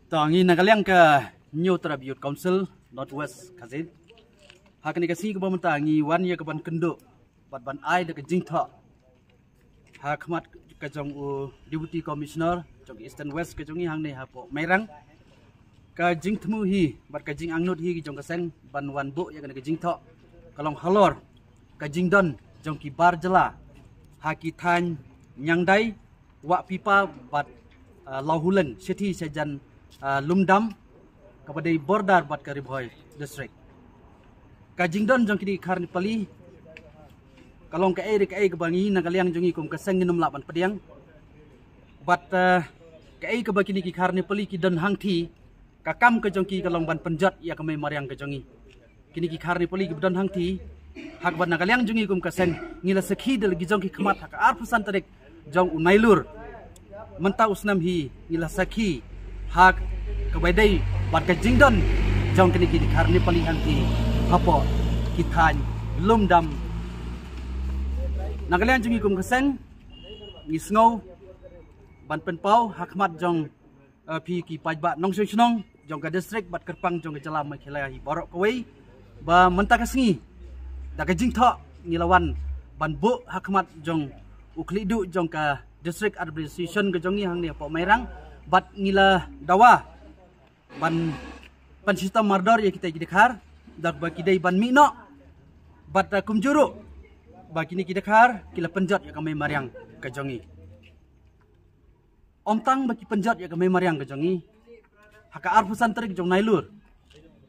Tangi nakaliang ke New Tribute Council Northwest Kazin. Hakani kasi ke pementangi wan ya ke ban kenduk bat ban ai de ke jingtha. Hakmat ke jong Deputy Commissioner jong Eastern West ke jongi hang ne hapo merang. Ka jing temu hi bat ka jing angnut hi jong kaseng ban wan bu ya ke jingtha. Kalong halor ka jing don jong ki bar jela. Haki than nyangdai wa pipa bat Lahulen City sejan Lumdam kepada border bat Karibhoy district. Kajingdon jong kini karni pali kalong ke kebangi nakaliang jongi kum keseng nginum lapan pediang bat kebakini ki karni pali ki don hangti kakam ke jongki kalong ban penjat ya kemai mariang ke jongi kini ki karni pali ki don hangti hak bat nakaliang jongi kum keseng ngila sekhi del gi jongki kemat hak arpusan tarik jong unailur mentau usnam hi ngila sakhi hak kebaidai bat kajingdon jong kini ki karni pali hangti hapo kitany lumdam nakalian jungi kum keseng ngisngau ban penpau hakmat jong pi ki pajba nong snong jong ka district bat kerpang jong ke jalam khela hi borok kawai ba mentakasngi da ka jingtha ngilawan ban bu hakmat jong uklidu jong ka district administration ke jongi hang ni po merang bat ngila dawa ban sistem mardor ya kita gidekhar dak baki dai ban mino bat kumjuru baki ni gidekhar kila penjat ya kami mariang ke jongi omtang baki penjat ya kami mariang ke jongi haka arfusan tarik jong nailur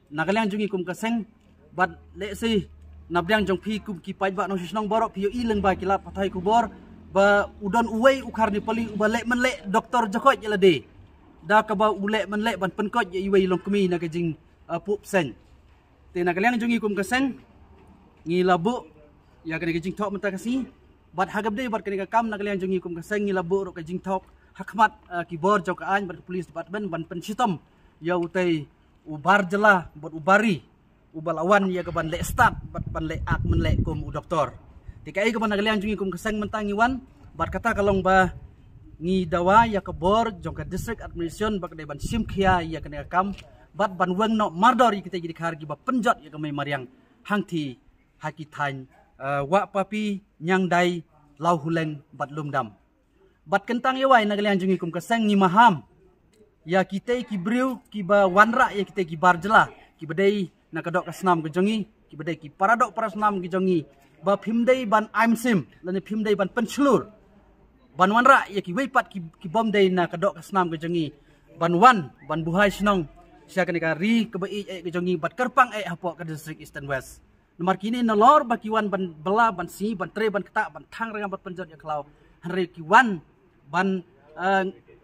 nakaliang jongi kum kaseng bat le si nabriang jong pi kum ki pajba no sisnong borok pi ileng ba kila pathai kubor ba udon uwei ukar ni pali ubale menle doktor jokot ya lade da ka ba ule menle ban penkot ya iwei long kemi na ke jing pup sen tina kaliang jongi kum kaseng ngilabu ya kene ke jing thok menta kasi bat hagab dei bat kene ka kam na kaliang jongi kum kaseng ngilabu ro ke jing thok hakmat kibor jok an bat police department ban pen sistem ya utai ubar jela bat ubari ubalawan ya ke ban le start bat ban le ak menle kum u doktor tikai ke ban kaliang jongi kum kaseng mentangi wan bat kata kalong ba ngi dawa ya ke bor jong ke district administration bak dei ban simkhia ya kene ka kam bat ban weng no mardor kita jadi kargi ba penjat ya kemai mariang hangti haki than wa papi nyangdai lauhuleng bat lumdam bat kentang yawai nagalian jungi kum kaseng ni maham ya kita ki briu ki ba wanra ya kita ki barjela ki bedai nakadok kasnam ke jongi ki bedai ki paradok parasnam ke jongi ba phimdei ban aimsim lani phimdei ban penslur ban wanra ya ki weipat ki bomdei nakadok kasnam ke jongi ban wan ban buhai snong siya kani ka ri kebai ke jongi bat kerpang hapo ke district Eastern West nomor kini nolor bakiwan ban bela ban si ban tre ban ketak ban thang rang bat penjat ya klau hari kiwan ban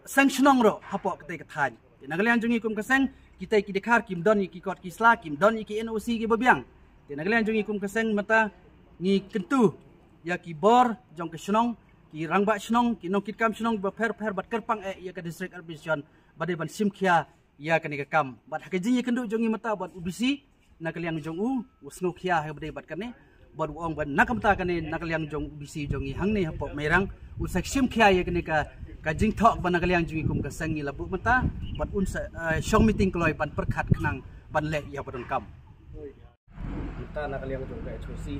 sanctionong ro hapo ke kethan tinagalian jongi kum kaseng kita ki dekhar kim don ki kot ki sla kim don ki NOC ki babiang tinagalian jongi kum kaseng mata ngi kentu ya ki bor jong ke snong ki rangba snong ki nong kitkam snong ba pher bat kerpang ya ke district administration badai ban simkhia ya kani ka kam bat hakajing kendu jongi mata bat ubisi nakaliang jong usno khia ha badai bat kane bat ong ban nakamta kane nakaliang jong ubisi jongi hangne hapo merang usak simkhia ya kani ka jing thok ban nakaliang jongi kum ka sangi labu mata bat unsa shong meeting kloi ban perkhat khnang ban le ya badon kam kita nakaliang jong ka HOC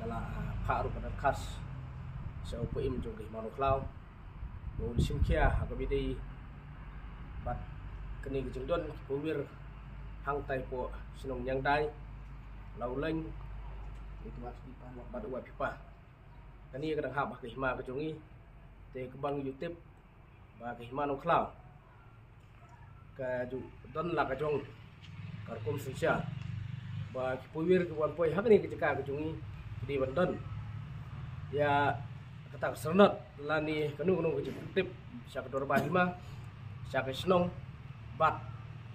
kala pharu pada khas sa upoim jong ka manu klau bon simkhia ha ka bidai bat kini kejengdon puwir hang tai po sinong nyang dai lauleng itu mas pipa bat uat pipa kani kadang hab ke hima ke jongi te kebang YouTube ba ke hima no klau ka ju don la ka jong karkum susya ba puwir ke wan poi hak ni ke jeka ke jongi di bandon ya kata sernot lani kanu ke tip syak dor ba hima syak snong bat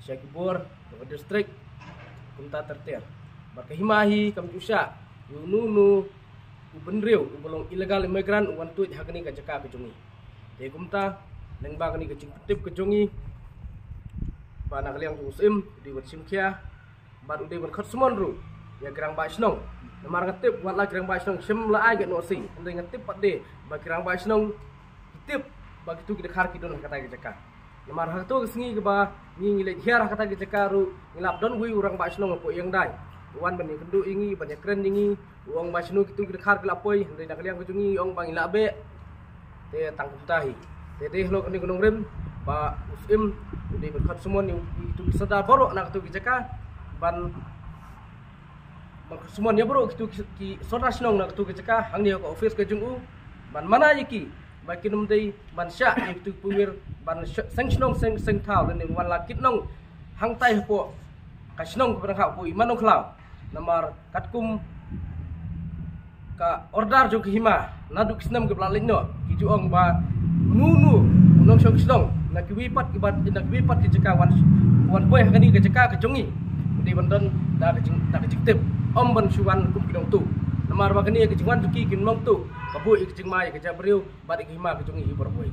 syak bor ke district kumta terter bat himahi kam jusya yununu ubenriu ubelong illegal immigrant wan tuit hakni ka jaka ke jongi te kumta neng ba kani ke tip ke jongi ba nakaliang usim di wat simkhia bat ude ban khat sumon ru ya gerang ba snong namar ngetip wat la gerang ba snong sim la ai get no si ngetip pat de ba gerang ba snong tip bagi tu kita khar kidon kata ke jaka Namar hak tu kesengi ke ba ngi le hiar kata ke cekaru ngilap don gui urang ba snong po yang dai wan bani kendu ingi banyak keren ingi uang ba snu kitu ke khar gelap poi ndai nak liang kujungi ong bang ilap be te tang tahi te lo kini gunung rem ba usim di berkat semua ni itu sedar borok nak tu ke cekar ban semua ni borok kitu ki sora snong nak tu ke cekar hang ni ko office ke jungu ban mana yiki bakin umdai ban sya itu puir ban seng snong seng thau dan wan lakit nong hang tai po ka snong ko berang po imanong klau namar katkum ka ordar jo ke hima naduk snam ke blalin no ki juong ba nunu nong syong snong nak wipat ki bat nak wipat ki cekak wan boy kani ke cekak ke jongi di bandon da ke jiktip om ban suwan kum ki dong tu namar ba kani ke jingwan tuki ki nong tu kabu ik jingmai ke jabriu bat ki hima ke jongi hi bor boy